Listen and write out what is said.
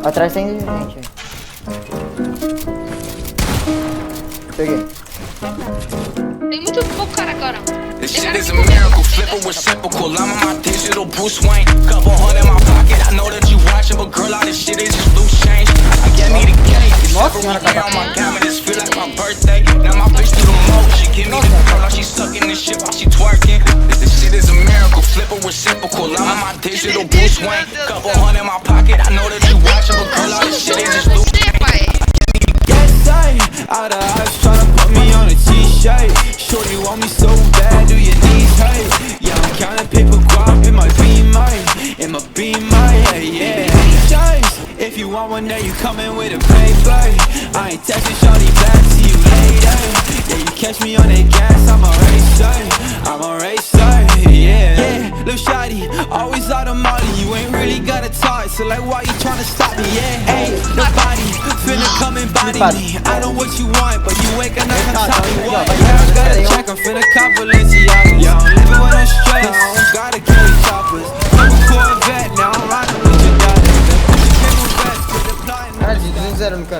Atrás tem gente. Peguei. Tem muito pouco cara agora. This shit is a miracle, flipper reciprocal. I'm on my digital Bruce Wayne. Couple hundred in my pocket, I know that you watching, but girl, all this shit is just loose change. I get me the cake, it's every weekend on my diamond, this feel like my birthday. Now my bitch do the most, she give me the girl, now she sucking this shit while she twerking. This shit is a miracle, flipper reciprocal. I'm on my digital Bruce Wayne. Couple hundred in my pocket, I know that you watching, but girl, all this shit is just loose change. Yes, out of eyes tryna put me on a t-shirt. Shorty want me so bad, do your knees hurt? Yeah, I'm counting paper guap in my beamer, yeah. If you want one day, you coming with a paper. I ain't texting shorty back, see you later. Yeah, you catch me on that gas, I'm a racer, yeah. Lil' shawty, always out of money, you ain't really gotta talk, so like why you tryna stop me, yeah. Hey, nobody finna come and body me. I know what you want, but you ain't gonna come top me. Yeah, I gotta check, I'm finna cop Balenciaga. Yeah, I'm living with no stress, gotta carry choppers. I'm a Corvette, now I'm riding with your daughter. Ah, de 2-0 no cara.